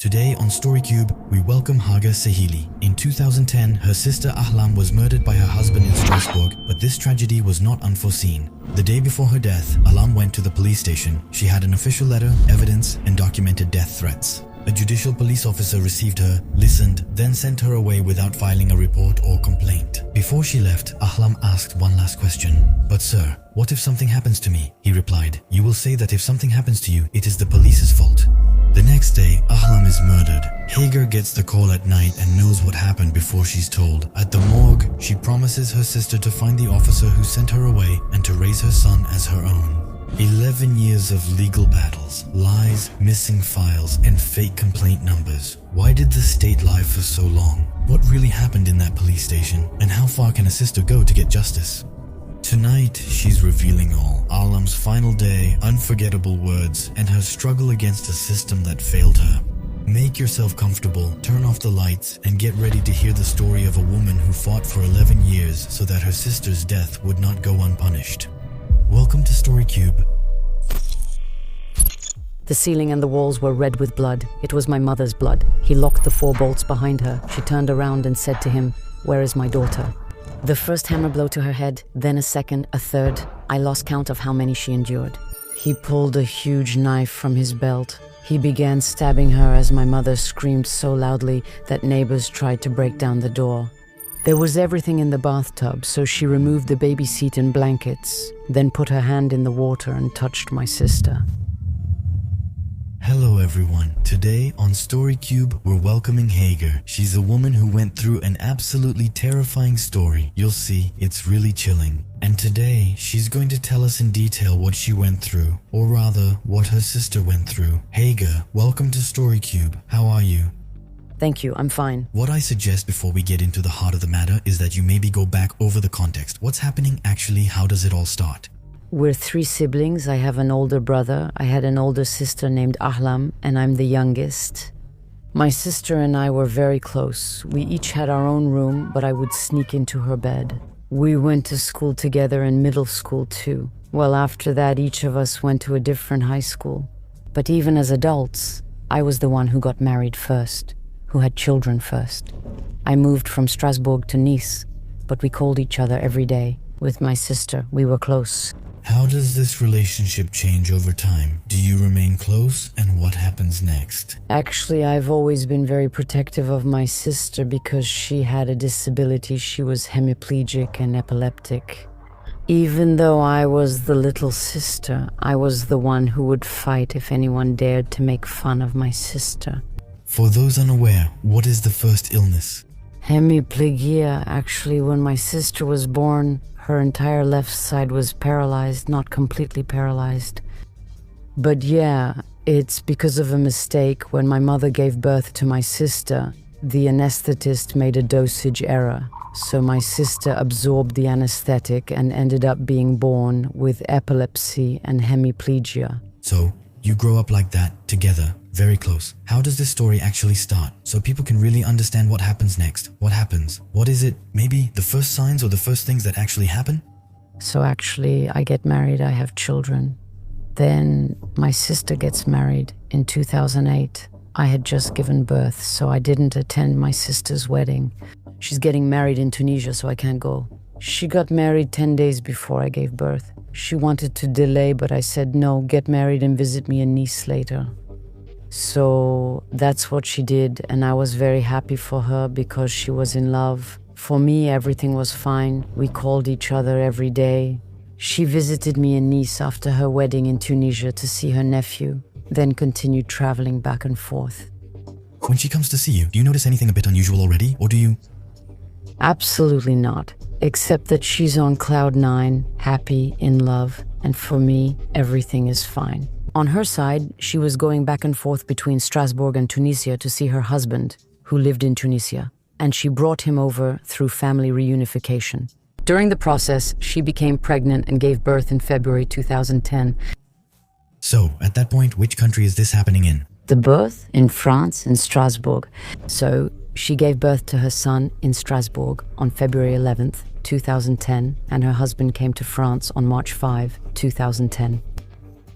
Today on StoryCube, we welcome Haga Sahili. In 2010, her sister Ahlam was murdered by her husband in Strasbourg, but this tragedy was not unforeseen. The day before her death, Ahlam went to the police station. She had an official letter, evidence, and documented death threats. A judicial police officer received her, listened, then sent her away without filing a report or complaint. Before she left, Ahlam asked one last question. "But sir, what if something happens to me?" He replied, "You will say that if something happens to you, it is the police's fault." The next day, Ahlam is murdered. Hagar gets the call at night and knows what happened before she's told. At the morgue, she promises her sister to find the officer who sent her away and to raise her son as her own. 11 years of legal battles, lies, missing files, and fake complaint numbers. Why did the state lie for so long? What really happened in that police station? And how far can a sister go to get justice? Tonight, she's revealing all. Ahlam's final day, unforgettable words, and her struggle against a system that failed her. Make yourself comfortable, turn off the lights, and get ready to hear the story of a woman who fought for 11 years so that her sister's death would not go unpunished. Welcome to StoryCube. The ceiling and the walls were red with blood. It was my mother's blood. He locked the 4 bolts behind her. She turned around and said to him, "Where is my daughter?" The first hammer blow to her head, then a second, a third. I lost count of how many she endured. He pulled a huge knife from his belt. He began stabbing her as my mother screamed so loudly that neighbors tried to break down the door. There was everything in the bathtub, so she removed the baby seat and blankets, then put her hand in the water and touched my sister. Hello everyone. Today on StoryCube, we're welcoming Hagar. She's a woman who went through an absolutely terrifying story. You'll see, it's really chilling. And today, she's going to tell us in detail what she went through, or rather, what her sister went through. Hagar, welcome to StoryCube. How are you? Thank you, I'm fine. What I suggest before we get into the heart of the matter is that you maybe go back over the context. What's happening actually? How does it all start? We're 3 siblings. I have an older brother. I had an older sister named Ahlam, and I'm the youngest. My sister and I were very close. We each had our own room, but I would sneak into her bed. We went to school together in middle school too. Well, after that, each of us went to a different high school. But even as adults, I was the one who got married first, who had children first. I moved from Strasbourg to Nice, but we called each other every day. With my sister, we were close. How does this relationship change over time? Do you remain close, and what happens next? Actually, I've always been very protective of my sister because she had a disability. She was hemiplegic and epileptic. Even though I was the little sister, I was the one who would fight if anyone dared to make fun of my sister. For those unaware, what is the first illness? Hemiplegia. Actually, when my sister was born, her entire left side was paralyzed, not completely paralyzed. But yeah, it's because of a mistake. When my mother gave birth to my sister, the anesthetist made a dosage error. So my sister absorbed the anesthetic and ended up being born with epilepsy and hemiplegia. So, you grow up like that, together, very close. How does this story actually start? So people can really understand what happens next. What happens? What is it? Maybe the first signs or the first things that actually happen? So actually, I get married, I have children. Then my sister gets married in 2008. I had just given birth, so I didn't attend my sister's wedding. She's getting married in Tunisia, so I can't go. She got married 10 days before I gave birth. She wanted to delay, but I said, no, get married and visit me in Nice later. So that's what she did, and I was very happy for her because she was in love. For me, everything was fine. We called each other every day. She visited me in Nice after her wedding in Tunisia to see her nephew, then continued traveling back and forth. When she comes to see you, do you notice anything a bit unusual already, or do you? Absolutely not, except that she's on cloud 9, happy, in love, and for me, everything is fine. On her side, she was going back and forth between Strasbourg and Tunisia to see her husband, who lived in Tunisia, and she brought him over through family reunification. During the process, she became pregnant and gave birth in February 2010. So, at that point, which country is this happening in? The birth in France, in Strasbourg. So, she gave birth to her son in Strasbourg on February 11th, 2010, and her husband came to France on March 5, 2010.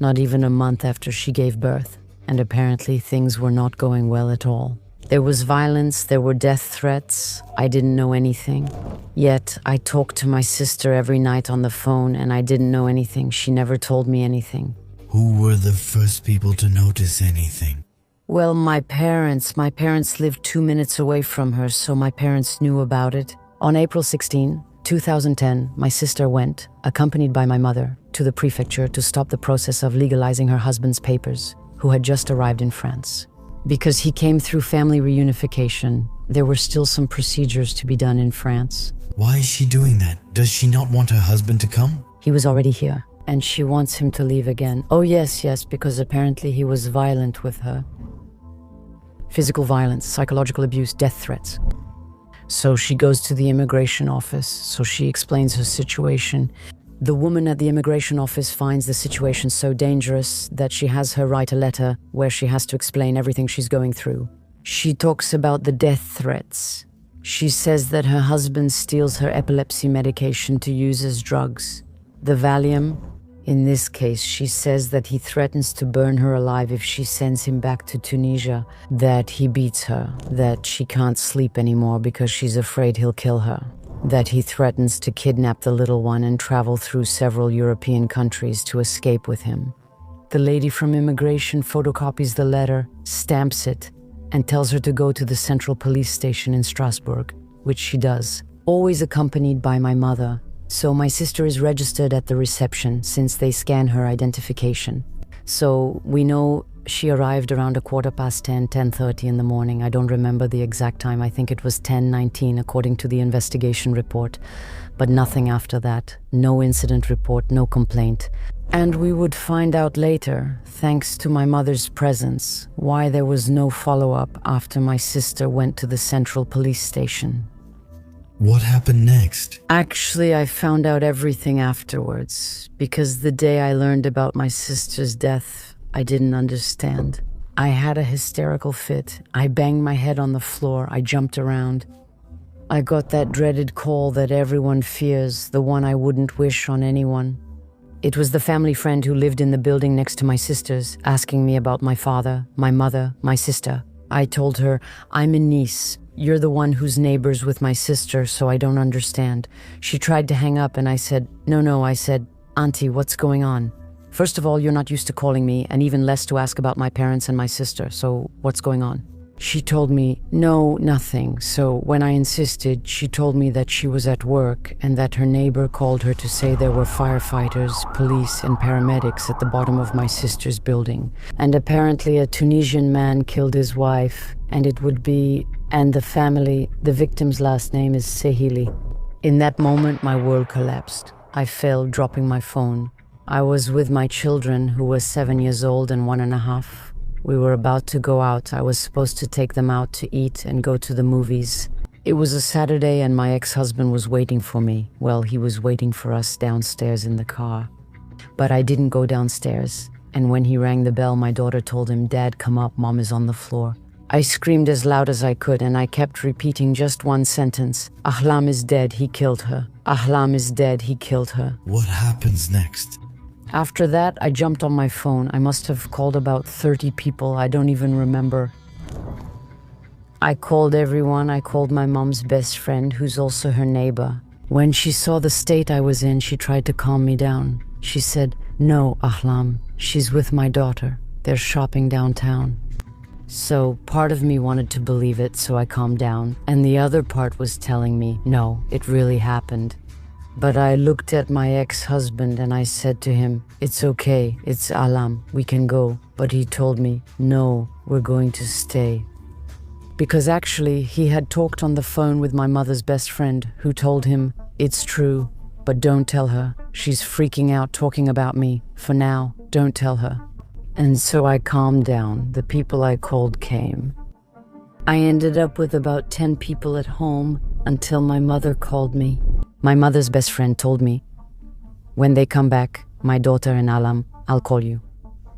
Not even a month after she gave birth. and apparently things were not going well at all. There was violence, there were death threats. I didn't know anything. Yet, I talked to my sister every night on the phone, and I didn't know anything. She never told me anything. Who were the first people to notice anything? Well, my parents lived 2 minutes away from her, so my parents knew about it. On April 16, 2010, my sister went, accompanied by my mother, to the prefecture to stop the process of legalizing her husband's papers, who had just arrived in France. Because he came through family reunification, there were still some procedures to be done in France. Why is she doing that? Does she not want her husband to come? He was already here, and she wants him to leave again. Oh yes, because apparently he was violent with her. Physical violence, psychological abuse, death threats. So she goes to the immigration office, so she explains her situation. The woman at the immigration office finds the situation so dangerous that she has her write a letter where she has to explain everything she's going through. She talks about the death threats. She says that her husband steals her epilepsy medication to use as drugs. The Valium. In this case, she says that he threatens to burn her alive if she sends him back to Tunisia, that he beats her, that she can't sleep anymore because she's afraid he'll kill her, that he threatens to kidnap the little one and travel through several European countries to escape with him. The lady from immigration photocopies the letter, stamps it, and tells her to go to the central police station in Strasbourg, which she does, always accompanied by my mother. So my sister is registered at the reception since they scan her identification. So we know she arrived around 10:15, 10:30 in the morning. I don't remember the exact time. I think it was 10:19 according to the investigation report. But nothing after that. No incident report, no complaint. And we would find out later, thanks to my mother's presence, why there was no follow-up after my sister went to the central police station. What happened next? Actually, I found out everything afterwards, because the day I learned about my sister's death, I didn't understand. I had a hysterical fit. I banged my head on the floor. I jumped around. I got that dreaded call that everyone fears, the one I wouldn't wish on anyone. It was the family friend who lived in the building next to my sister's, asking me about my father, my mother, my sister. I told her, I'm in Nice. You're the one who's neighbors with my sister, so I don't understand. She tried to hang up and I said, No, I said, Auntie, what's going on? First of all, you're not used to calling me, and even less to ask about my parents and my sister, so what's going on? She told me, no, nothing. So when I insisted, she told me that she was at work and that her neighbor called her to say there were firefighters, police, and paramedics at the bottom of my sister's building. And apparently a Tunisian man killed his wife, and it would be, and the family, the victim's last name is Sehili. In that moment, my world collapsed. I fell, dropping my phone. I was with my children, who were 7 years old and 1.5. We were about to go out. I was supposed to take them out to eat and go to the movies. It was a Saturday and my ex-husband was waiting for me. Well, he was waiting for us downstairs in the car. But I didn't go downstairs. And when he rang the bell, my daughter told him, Dad, come up, Mom is on the floor. I screamed as loud as I could and I kept repeating just one sentence. Ahlam is dead, he killed her. Ahlam is dead, he killed her. What happens next? After that, I jumped on my phone. I must have called about 30 people. I don't even remember. I called everyone. I called my mom's best friend, who's also her neighbor. When she saw the state I was in, she tried to calm me down. She said, no, Ahlam, she's with my daughter. They're shopping downtown. So part of me wanted to believe it, so I calmed down. And the other part was telling me, no, it really happened. But I looked at my ex-husband and I said to him, it's okay, it's Alam, we can go. But he told me, no, we're going to stay. Because actually, he had talked on the phone with my mother's best friend, who told him, it's true, but don't tell her. She's freaking out talking about me. For now, don't tell her. And so I calmed down. The people I called came. I ended up with about 10 people at home until my mother called me. My mother's best friend told me, when they come back, my daughter and Alam, I'll call you.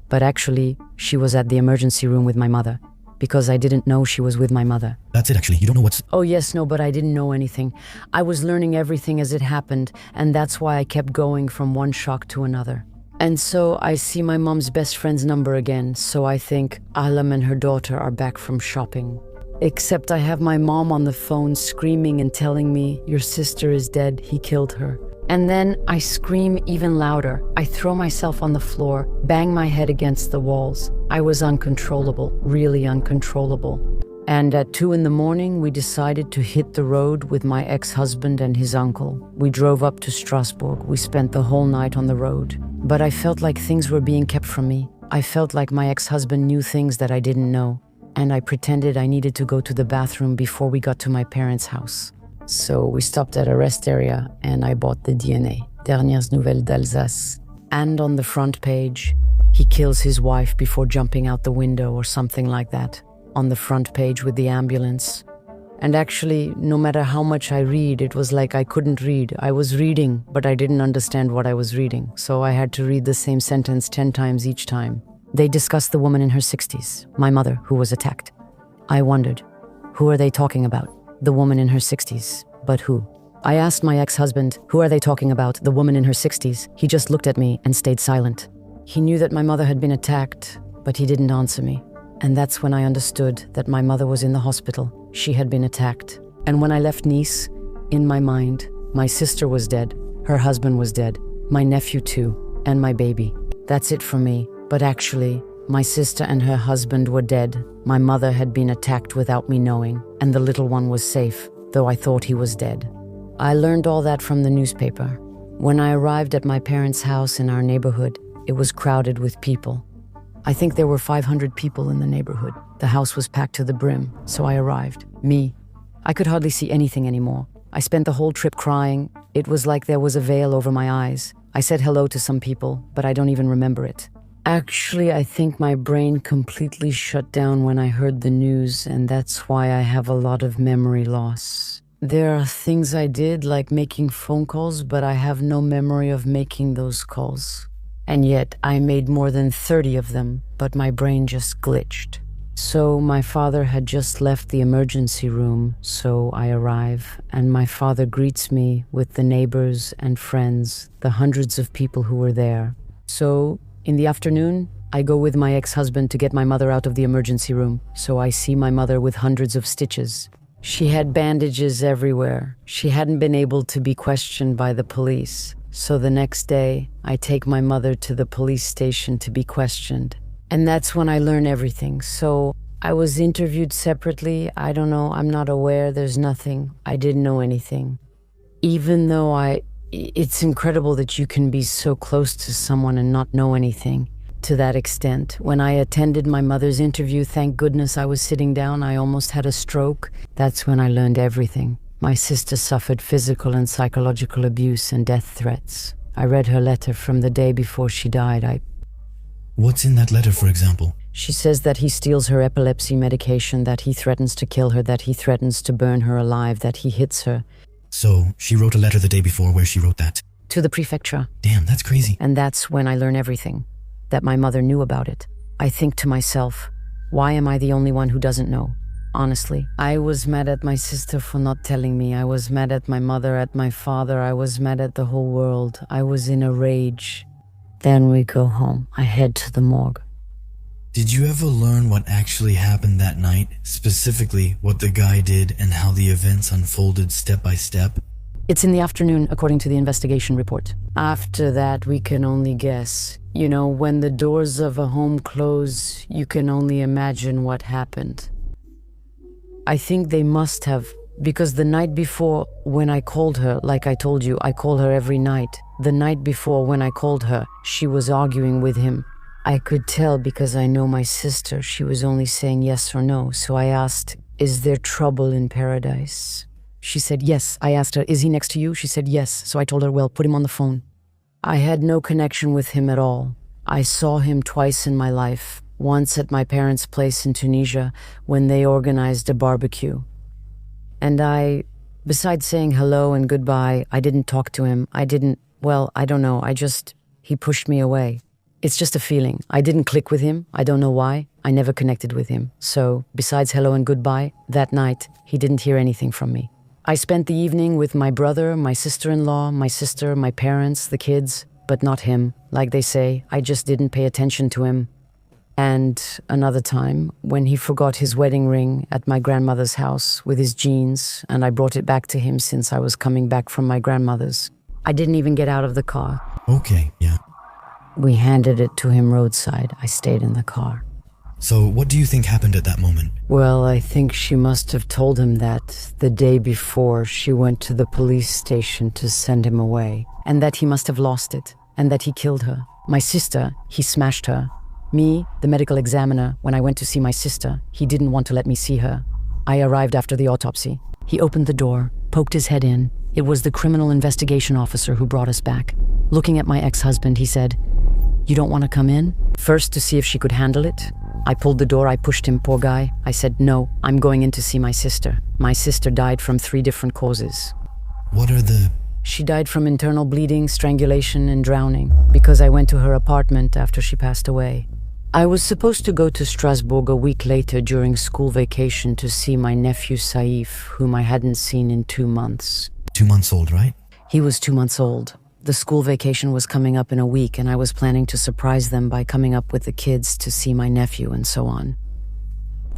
But actually, she was at the emergency room with my mother, because I didn't know she was with my mother. That's it, actually. You don't know what's... Oh yes, no, but I didn't know anything. I was learning everything as it happened, and that's why I kept going from one shock to another. And so I see my mom's best friend's number again, so I think Alam and her daughter are back from shopping. Except I have my mom on the phone screaming and telling me, "Your sister is dead, he killed her." And then I scream even louder. I throw myself on the floor, bang my head against the walls. I was uncontrollable, really uncontrollable. And at 2 a.m, we decided to hit the road with my ex-husband and his uncle. We drove up to Strasbourg. We spent the whole night on the road. But I felt like things were being kept from me. I felt like my ex-husband knew things that I didn't know. And I pretended I needed to go to the bathroom before we got to my parents' house. So we stopped at a rest area and I bought the DNA, Dernières Nouvelles d'Alsace. And on the front page, he kills his wife before jumping out the window or something like that. On the front page with the ambulance. And actually, no matter how much I read, it was like I couldn't read. I was reading, but I didn't understand what I was reading. So I had to read the same sentence 10 times each time. They discussed the woman in her 60s, my mother, who was attacked. I wondered, who are they talking about? The woman in her 60s, but who? I asked my ex-husband, who are they talking about? The woman in her 60s. He just looked at me and stayed silent. He knew that my mother had been attacked, but he didn't answer me. And that's when I understood that my mother was in the hospital. She had been attacked. And when I left Nice, in my mind, my sister was dead, her husband was dead, my nephew too, and my baby. That's it for me. But actually, my sister and her husband were dead. My mother had been attacked without me knowing, and the little one was safe, though I thought he was dead. I learned all that from the newspaper. When I arrived at my parents' house in our neighborhood, it was crowded with people. I think there were 500 people in the neighborhood. The house was packed to the brim, so I arrived. Me. I could hardly see anything anymore. I spent the whole trip crying. It was like there was a veil over my eyes. I said hello to some people, but I don't even remember it. Actually, I think my brain completely shut down when I heard the news, and that's why I have a lot of memory loss. There are things I did, like making phone calls, but I have no memory of making those calls. And yet, I made more than 30 of them, but my brain just glitched. So my father had just left the emergency room, so I arrive, and my father greets me with the neighbors and friends, the hundreds of people who were there. So, in the afternoon, I go with my ex-husband to get my mother out of the emergency room, so I see my mother with hundreds of stitches. She had bandages everywhere. She hadn't been able to be questioned by the police. So the next day, I take my mother to the police station to be questioned. And that's when I learn everything. So I was interviewed separately. I don't know. I'm not aware. There's nothing. I didn't know anything. Even though it's incredible that you can be so close to someone and not know anything to that extent. When I attended my mother's interview, thank goodness I was sitting down. I almost had a stroke. That's when I learned everything. My sister suffered physical and psychological abuse and death threats. I read her letter from the day before she died. What's in that letter, for example? She says that he steals her epilepsy medication, that he threatens to kill her, that he threatens to burn her alive, that he hits her. So, she wrote a letter the day before where she wrote that? To the prefecture. Damn, that's crazy. And that's when I learn everything. That my mother knew about it. I think to myself, why am I the only one who doesn't know? Honestly, I was mad at my sister for not telling me. I was mad at my mother, at my father. I was mad at the whole world. I was in a rage. Then we go home. I head to the morgue. Did you ever learn what actually happened that night? Specifically, what the guy did and how the events unfolded step by step? It's in the afternoon, according to the investigation report. After that, we can only guess. You know, when the doors of a home close, you can only imagine what happened. I think they must have, because the night before when I called her, like I told you, I call her every night. The night before when I called her, she was arguing with him. I could tell because I know my sister. She was only saying yes or no. So I asked, is there trouble in paradise? She said yes. I asked her, is he next to you? She said yes. So I told her, well, put him on the phone. I had no connection with him at all. I saw him twice in my life. Once at my parents' place in Tunisia when they organized a barbecue. And besides saying hello and goodbye, I didn't talk to him. I don't know. He pushed me away. It's just a feeling. I didn't click with him. I don't know why. I never connected with him. So, besides hello and goodbye, that night, he didn't hear anything from me. I spent the evening with my brother, my sister-in-law, my sister, my parents, the kids. but not him. Like they say, I just didn't pay attention to him. And another time, when he forgot his wedding ring at my grandmother's house with his jeans, and I brought it back to him since I was coming back from my grandmother's. I didn't even get out of the car. Okay, yeah. We handed it to him roadside. I stayed in the car. So what do you think happened at that moment? Well, I think she must have told him that the day before she went to the police station to send him away, and that he must have lost it, and that he killed her. My sister, he smashed her. Me, the medical examiner, when I went to see my sister, he didn't want to let me see her. I arrived after the autopsy. He opened the door, poked his head in. It was the criminal investigation officer who brought us back. Looking at my ex-husband, he said, "You don't want to come in?" First, to see if she could handle it. I pulled the door, I pushed him, poor guy. I said, "No, I'm going in to see my sister." My sister died from 3 different causes. What are the... She died from internal bleeding, strangulation, and drowning, because I went to her apartment after she passed away. I was supposed to go to Strasbourg a week later during school vacation to see my nephew Saif, whom I hadn't seen in 2 months. 2 months old, right? He was 2 months old. The school vacation was coming up in a week, and I was planning to surprise them by coming up with the kids to see my nephew and so on.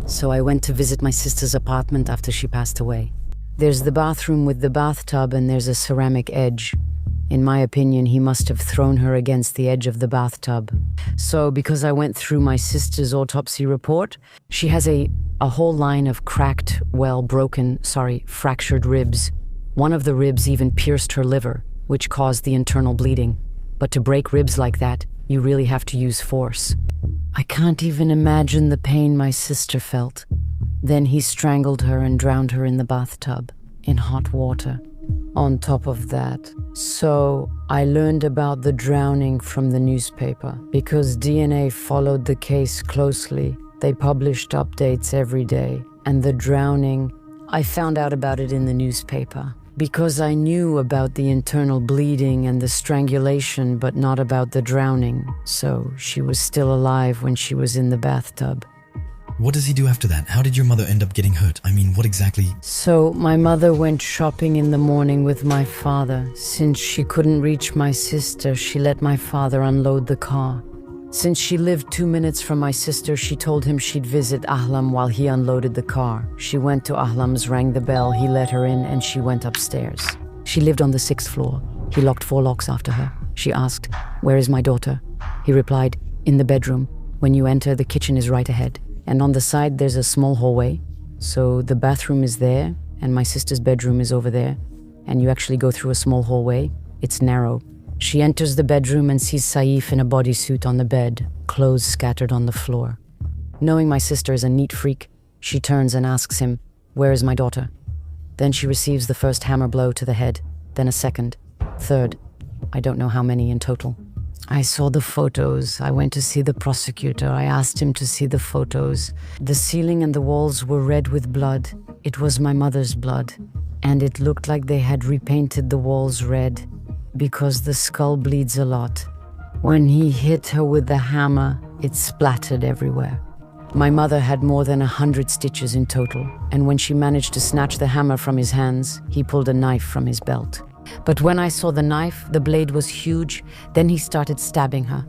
So I went to visit my sister's apartment after she passed away. There's the bathroom with the bathtub, and there's a ceramic edge. In my opinion, he must have thrown her against the edge of the bathtub. So because I went through my sister's autopsy report, she has a whole line of cracked, fractured ribs. One of the ribs even pierced her liver, which caused the internal bleeding. But to break ribs like that, you really have to use force. I can't even imagine the pain my sister felt. Then he strangled her and drowned her in the bathtub, in hot water. On top of that, so I learned about the drowning from the newspaper. Because DNA followed the case closely, they published updates every day. And the drowning, I found out about it in the newspaper. Because I knew about the internal bleeding and the strangulation, but not about the drowning. So she was still alive when she was in the bathtub. What does he do after that? How did your mother end up getting hurt? I mean, what exactly? So my mother went shopping in the morning with my father. Since she couldn't reach my sister, she let my father unload the car. Since she lived 2 minutes from my sister, she told him she'd visit Ahlam while he unloaded the car. She went to Ahlam's, rang the bell, he let her in, and she went upstairs. She lived on the 6th floor. He locked 4 locks after her. She asked, "Where is my daughter?" He replied, "In the bedroom. When you enter, the kitchen is right ahead. And on the side, there's a small hallway. So the bathroom is there, and my sister's bedroom is over there. And you actually go through a small hallway. It's narrow. She enters the bedroom and sees Saif in a bodysuit on the bed, clothes scattered on the floor. Knowing my sister is a neat freak, she turns and asks him, 'Where is my daughter?' Then she receives the first hammer blow to the head, then a second, third. I don't know how many in total. I saw the photos. I went to see the prosecutor. I asked him to see the photos. The ceiling and the walls were red with blood. It was my mother's blood. And it looked like they had repainted the walls red, because the skull bleeds a lot. When he hit her with the hammer, it splattered everywhere. My mother had more than 100 stitches in total, and when she managed to snatch the hammer from his hands, he pulled a knife from his belt. But when I saw the knife, the blade was huge. Then he started stabbing her.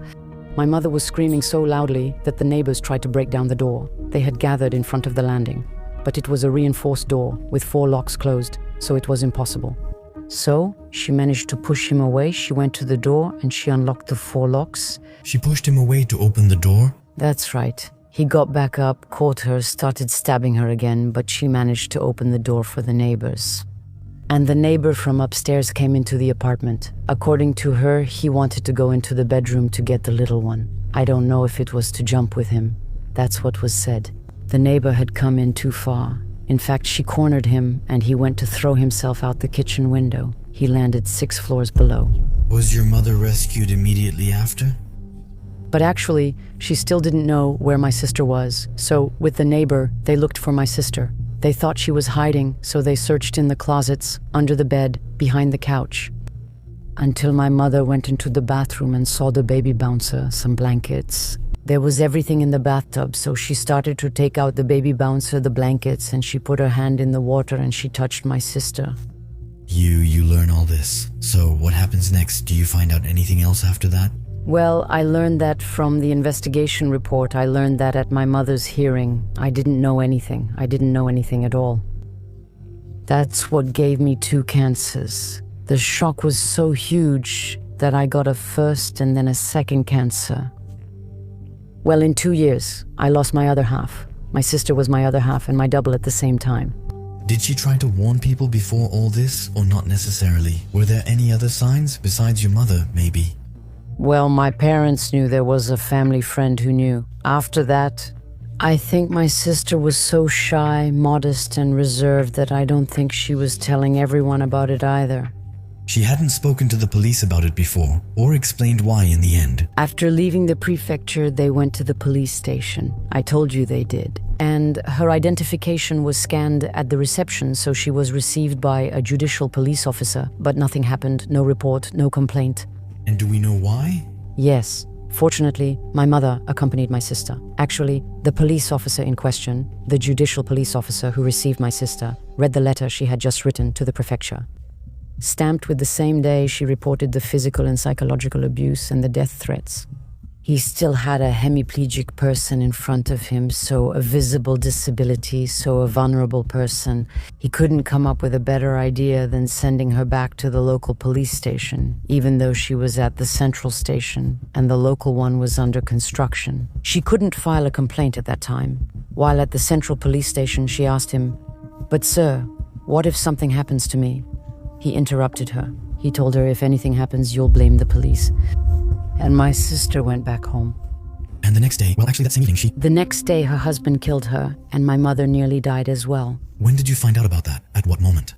My mother was screaming so loudly that the neighbors tried to break down the door. They had gathered in front of the landing, but it was a reinforced door with 4 locks closed, so it was impossible. So she managed to push him away. She went to the door and she unlocked the 4 locks. She pushed him away to open the door? That's right. He got back up, caught her, started stabbing her again, but she managed to open the door for the neighbors. And the neighbor from upstairs came into the apartment. According to her, he wanted to go into the bedroom to get the little one. I don't know if it was to jump with him. That's what was said. The neighbor had come in too far. In fact, she cornered him, and he went to throw himself out the kitchen window. He landed 6 floors below. Was your mother rescued immediately after? But actually, she still didn't know where my sister was. So, with the neighbor, they looked for my sister. They thought she was hiding, so they searched in the closets, under the bed, behind the couch. Until my mother went into the bathroom and saw the baby bouncer, some blankets. There was everything in the bathtub, so she started to take out the baby bouncer, the blankets, and she put her hand in the water and she touched my sister. You learn all this. So what happens next? Do you find out anything else after that? Well, I learned that from the investigation report. I learned that at my mother's hearing, I didn't know anything. I didn't know anything at all. That's what gave me 2 cancers. The shock was so huge that I got a first and then a second cancer. Well, in 2 years, I lost my other half. My sister was my other half and my double at the same time. Did she try to warn people before all this, or not necessarily? Were there any other signs besides your mother, maybe? Well, my parents knew. There was a family friend who knew. After that, I think my sister was so shy, modest, and reserved that I don't think she was telling everyone about it either. She hadn't spoken to the police about it before, or explained why in the end. After leaving the prefecture, they went to the police station. I told you they did. And her identification was scanned at the reception, so she was received by a judicial police officer. But nothing happened, no report, no complaint. And do we know why? Yes. Fortunately, my mother accompanied my sister. Actually, the police officer in question, the judicial police officer who received my sister, read the letter she had just written to the prefecture. Stamped with the same day she reported the physical and psychological abuse and the death threats. He still had a hemiplegic person in front of him, so a visible disability, so a vulnerable person. He couldn't come up with a better idea than sending her back to the local police station, even though she was at the central station and the local one was under construction. She couldn't file a complaint at that time. While at the central police station, she asked him, "But sir, what if something happens to me?" He interrupted her. He told her, "If anything happens, you'll blame the police." And my sister went back home. And the next day, well, actually that same evening, The next day, her husband killed her, and my mother nearly died as well. When did you find out about that? At what moment?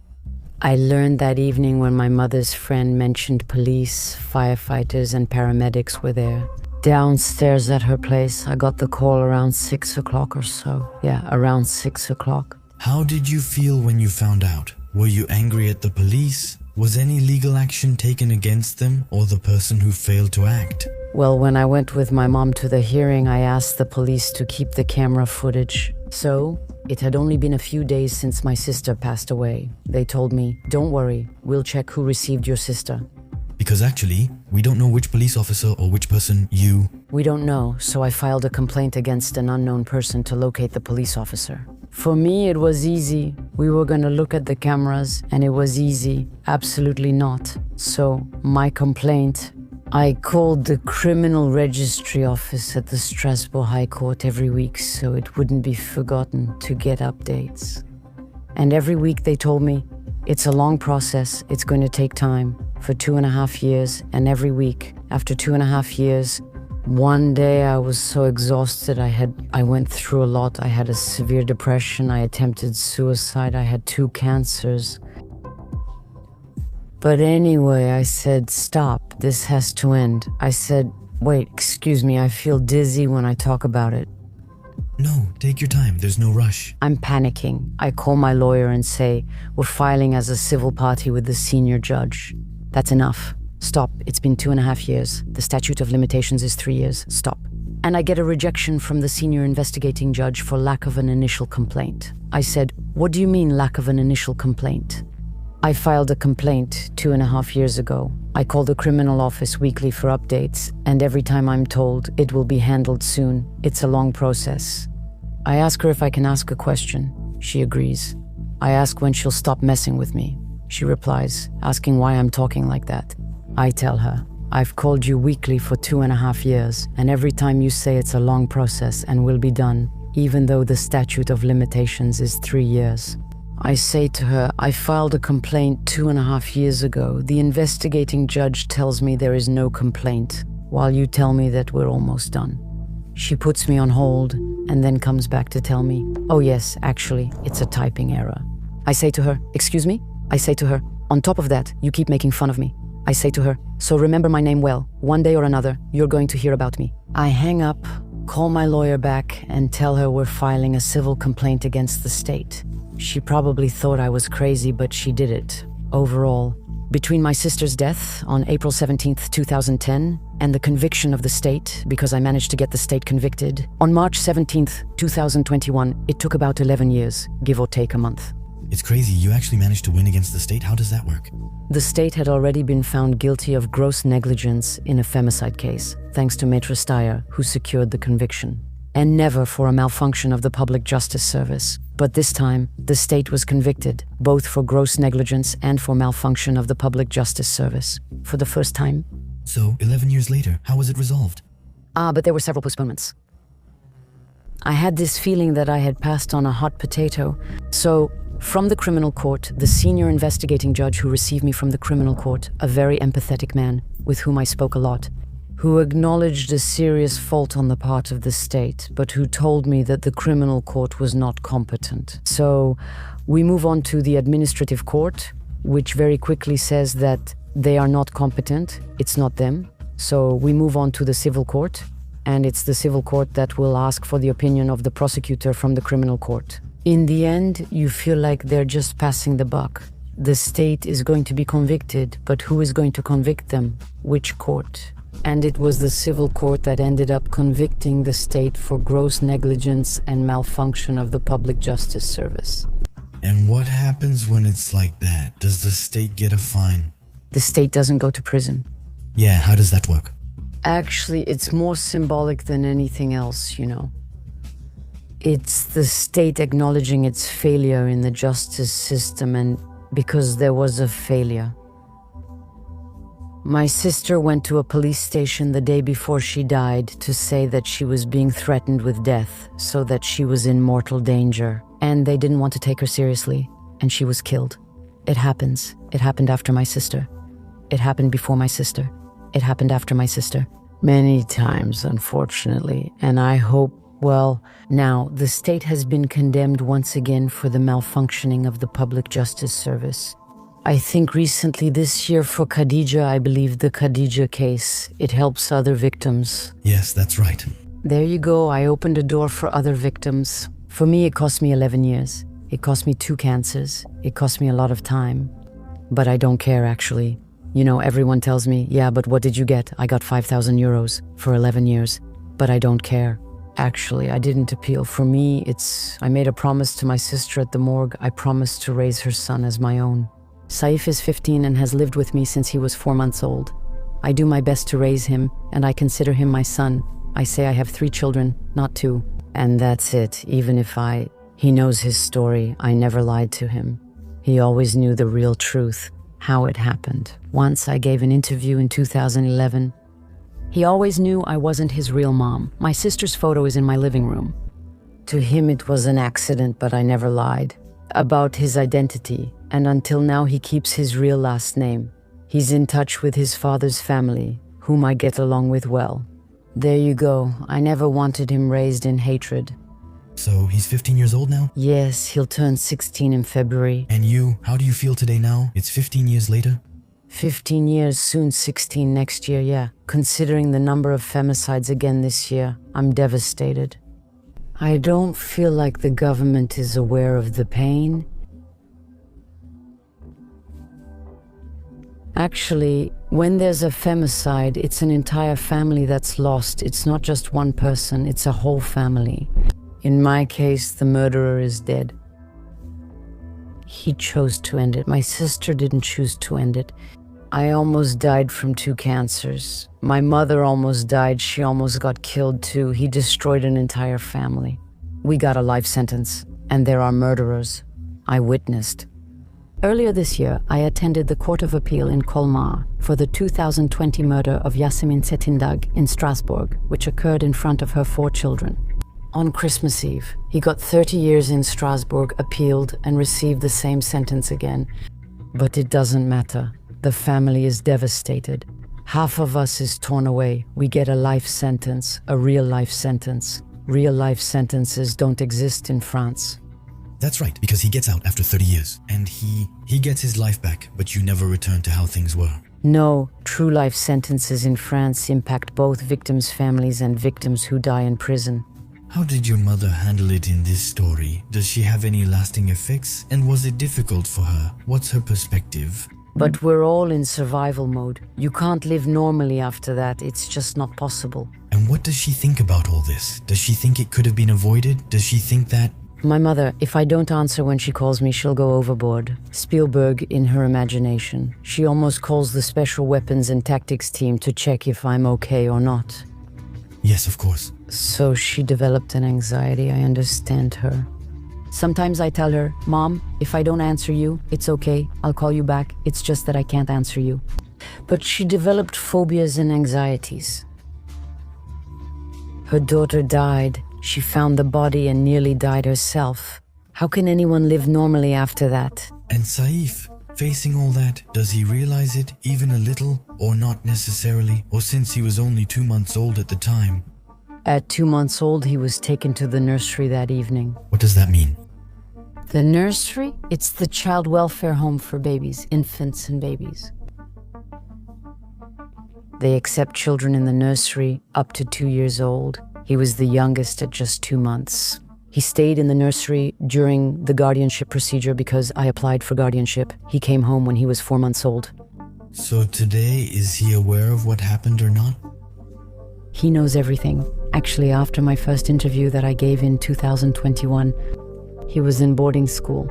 I learned that evening when my mother's friend mentioned police, firefighters, and paramedics were there. Downstairs at her place, I got the call around 6 o'clock or so. Yeah, around 6 o'clock. How did you feel when you found out? Were you angry at the police? Was any legal action taken against them or the person who failed to act? Well, when I went with my mom to the hearing, I asked the police to keep the camera footage. So, it had only been a few days since my sister passed away. They told me, "Don't worry, we'll check who received your sister." Because actually, we don't know which police officer or which person you... We don't know, so I filed a complaint against an unknown person to locate the police officer. For me, it was easy. We were going to look at the cameras, and it was easy. Absolutely not. So, my complaint, I called the criminal registry office at the Strasbourg High Court every week so it wouldn't be forgotten to get updates. And every week they told me, "It's a long process, it's going to take time," for 2.5 years, and every week, after 2.5 years, one day I was so exhausted, I went through a lot. I had a severe depression, I attempted suicide, I had 2 cancers. But anyway, I said, "Stop, this has to end." I said, "Wait, excuse me, I feel dizzy when I talk about it." No, take your time, there's no rush. I'm panicking. I call my lawyer and say, "We're filing as a civil party with the senior judge." "That's enough. Stop, it's been 2.5 years. The statute of limitations is 3 years. Stop." And I get a rejection from the senior investigating judge for lack of an initial complaint. I said, "What do you mean lack of an initial complaint?" I filed a complaint 2.5 years ago. I call the criminal office weekly for updates, and every time I'm told it will be handled soon. It's a long process. I ask her if I can ask a question. She agrees. I ask when she'll stop messing with me. She replies, asking why I'm talking like that. I tell her, "I've called you weekly for 2.5 years, and every time you say it's a long process and will be done, even though the statute of limitations is 3 years. I say to her, "I filed a complaint 2.5 years ago. The investigating judge tells me there is no complaint, while you tell me that we're almost done." She puts me on hold and then comes back to tell me, "Oh yes, actually, it's a typing error." I say to her, "Excuse me?" I say to her, "On top of that, you keep making fun of me." I say to her, "So remember my name well. One day or another, you're going to hear about me." I hang up, call my lawyer back, and tell her we're filing a civil complaint against the state. She probably thought I was crazy, but she did it. Overall, between my sister's death on April 17th, 2010, and the conviction of the state, because I managed to get the state convicted, on March 17th, 2021, it took about 11 years, give or take a month. It's crazy, you actually managed to win against the state. How does that work? The state had already been found guilty of gross negligence in a femicide case, thanks to Maitre Steyer, who secured the conviction. And never for a malfunction of the public justice service. But this time, the state was convicted, both for gross negligence and for malfunction of the public justice service, for the first time. So, 11 years later, how was it resolved? But there were several postponements. I had this feeling that I had passed on a hot potato. So, from the criminal court, the senior investigating judge who received me from the criminal court, a very empathetic man, with whom I spoke a lot, who acknowledged a serious fault on the part of the state, but who told me that the criminal court was not competent. So we move on to the administrative court, which very quickly says that they are not competent, it's not them. So we move on to the civil court, and it's the civil court that will ask for the opinion of the prosecutor from the criminal court. In the end, you feel like they're just passing the buck. The state is going to be convicted, but who is going to convict them? Which court? And it was the civil court that ended up convicting the state for gross negligence and malfunction of the public justice service. And what happens when it's like that? Does the state get a fine? The state doesn't go to prison. Yeah, how does that work? Actually, it's more symbolic than anything else, you know. It's the state acknowledging its failure in the justice system, and because there was a failure. My sister went to a police station the day before she died to say that she was being threatened with death, so that she was in mortal danger, and they didn't want to take her seriously, and she was killed. It happens. It happened after my sister. It happened before my sister. It happened after my sister. Many times, unfortunately, and I hope, well, now the state has been condemned once again for the malfunctioning of the public justice service. I think recently this year for Khadija, I believe the Khadija case, it helps other victims. Yes, that's right. There you go, I opened a door for other victims. For me, it cost me 11 years. It cost me 2 cancers. It cost me a lot of time. But I don't care, actually. You know, everyone tells me, yeah, but what did you get? I got 5,000 euros for 11 years. But I don't care. Actually, I didn't appeal. For me, I made a promise to my sister at the morgue. I promised to raise her son as my own. Saif is 15 and has lived with me since he was 4 months old. I do my best to raise him, and I consider him my son. I say I have 3 children, not 2. And that's it, even if he knows his story. I never lied to him. He always knew the real truth, how it happened. Once I gave an interview in 2011. He always knew I wasn't his real mom. My sister's photo is in my living room. To him it was an accident, but I never lied. About his identity, and until now he keeps his real last name. He's in touch with his father's family, whom I get along with well. There you go. I never wanted him raised in hatred. So he's 15 years old now? Yes, he'll turn 16 in February. And you, how do you feel today now? It's 15 years later? 15 years, soon 16 next year, yeah. Considering the number of femicides again this year, I'm devastated. I don't feel like the government is aware of the pain. Actually, when there's a femicide, it's an entire family that's lost. It's not just one person, it's a whole family. In my case, the murderer is dead. He chose to end it. My sister didn't choose to end it. I almost died from 2 cancers. My mother almost died. She almost got killed too. He destroyed an entire family. We got a life sentence, and there are murderers. I witnessed. Earlier this year, I attended the Court of Appeal in Colmar for the 2020 murder of Yasemin Setindag in Strasbourg, which occurred in front of her 4 children. On Christmas Eve, he got 30 years in Strasbourg, appealed, and received the same sentence again. But it doesn't matter. The family is devastated. Half of us is torn away. We get a life sentence, a real life sentence. Real life sentences don't exist in France. That's right, because he gets out after 30 years, and he gets his life back, but you never return to how things were. No, true life sentences in France impact both victims' families and victims who die in prison. How did your mother handle it in this story? Does she have any lasting effects? And was it difficult for her? What's her perspective? But we're all in survival mode. You can't live normally after that. It's just not possible. And what does she think about all this? Does she think it could have been avoided? Does she think that My mother, if I don't answer when she calls me, she'll go overboard. Spielberg in her imagination. She almost calls the special weapons and tactics team to check if I'm okay or not. Yes, of course. So she developed an anxiety. I understand her. Sometimes I tell her, Mom, if I don't answer you, it's okay. I'll call you back. It's just that I can't answer you. But she developed phobias and anxieties. Her daughter died. She found the body and nearly died herself. How can anyone live normally after that? And Saif, facing all that, does he realize it even a little, or not necessarily, or since he was only 2 months old at the time? At 2 months old, he was taken to the nursery that evening. What does that mean? The nursery? It's the child welfare home for babies, infants and babies. They accept children in the nursery up to 2 years old. He was the youngest at just 2 months. He stayed in the nursery during the guardianship procedure because I applied for guardianship. He came home when he was 4 months old. So today, is he aware of what happened or not? He knows everything. Actually, after my first interview that I gave in 2021, he was in boarding school.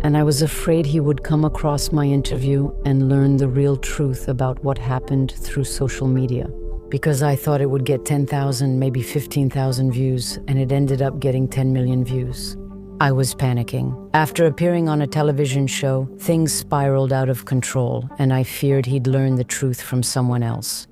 And I was afraid he would come across my interview and learn the real truth about what happened through social media. Because I thought it would get 10,000, maybe 15,000 views, and it ended up getting 10 million views. I was panicking. After appearing on a television show, things spiraled out of control, and I feared he'd learn the truth from someone else.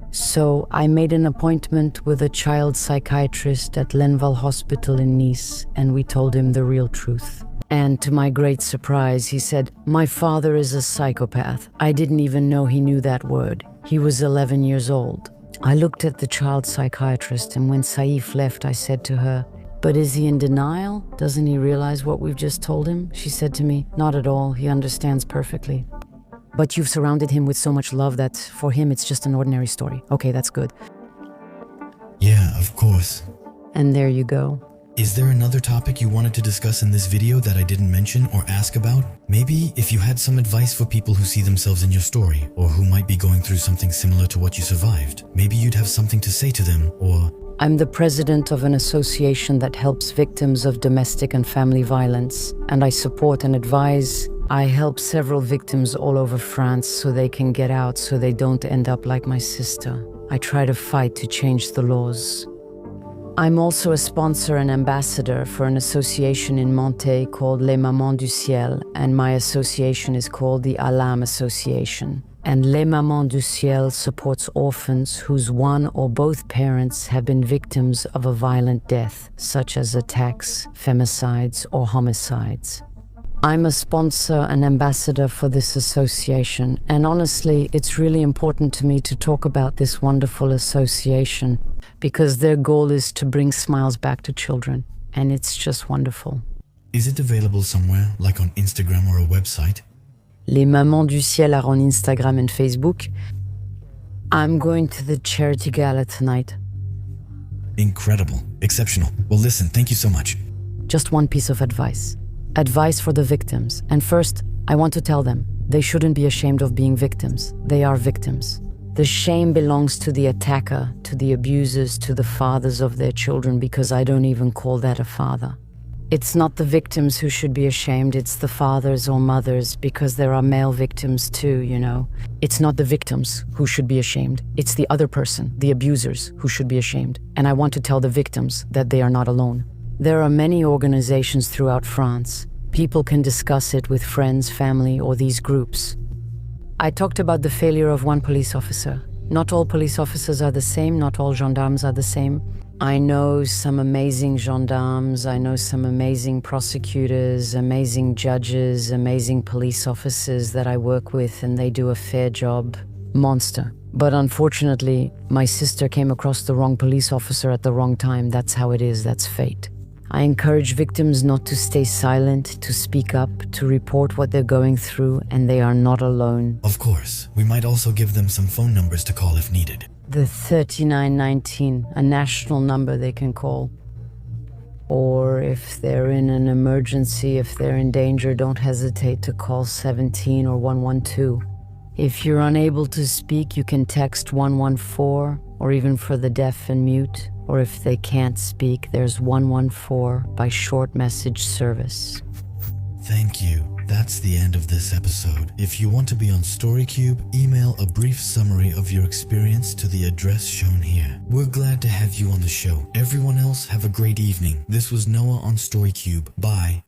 So I made an appointment with a child psychiatrist at Lenval Hospital in Nice, and we told him the real truth. And to my great surprise, he said, "My father is a psychopath. I didn't even know he knew that word. He was 11 years old." I looked at the child psychiatrist, and when Saif left, I said to her, "But is he in denial? Doesn't he realize what we've just told him?" She said to me, "Not at all. He understands perfectly. But you've surrounded him with so much love that for him it's just an ordinary story. Okay, that's good." Yeah, of course. And there you go. Is there another topic you wanted to discuss in this video that I didn't mention or ask about? Maybe if you had some advice for people who see themselves in your story, or who might be going through something similar to what you survived. Maybe you'd have something to say to them, or... I'm the president of an association that helps victims of domestic and family violence, and I support and advise. I help several victims all over France so they can get out, so they don't end up like my sister. I try to fight to change the laws. I'm also a sponsor and ambassador for an association in Monté called Les Mamans du Ciel, and my association is called the Alam Association. And Les Mamans du Ciel supports orphans whose one or both parents have been victims of a violent death, such as attacks, femicides, or homicides. I'm a sponsor and ambassador for this association, and honestly, it's really important to me to talk about this wonderful association because their goal is to bring smiles back to children, and it's just wonderful. Is it available somewhere, like on Instagram or a website? Les Mamans du Ciel are on Instagram and Facebook. I'm going to the charity gala tonight. Incredible. Exceptional. Well, listen, thank you so much. Just one piece of advice. Advice for the victims. And first, I want to tell them, they shouldn't be ashamed of being victims. They are victims. The shame belongs to the attacker, to the abusers, to the fathers of their children, because I don't even call that a father. It's not the victims who should be ashamed, it's the fathers or mothers, because there are male victims too, you know. It's not the victims who should be ashamed, it's the other person, the abusers, who should be ashamed. And I want to tell the victims that they are not alone. There are many organizations throughout France. People can discuss it with friends, family, or these groups. I talked about the failure of one police officer. Not all police officers are the same, not all gendarmes are the same. I know some amazing gendarmes, I know some amazing prosecutors, amazing judges, amazing police officers that I work with, and they do a fair job. Monster. But unfortunately, my sister came across the wrong police officer at the wrong time. That's how it is, that's fate. I encourage victims not to stay silent, to speak up, to report what they're going through, and they are not alone. Of course. We might also give them some phone numbers to call if needed. The 3919, a national number they can call. Or if they're in an emergency, if they're in danger, don't hesitate to call 17 or 112. If you're unable to speak, you can text 114 or even for the deaf and mute, or if they can't speak, there's 114 by short message service. Thank you. That's the end of this episode. If you want to be on StoryCube, email a brief summary of your experience to the address shown here. We're glad to have you on the show. Everyone else, have a great evening. This was Noah on StoryCube. Bye.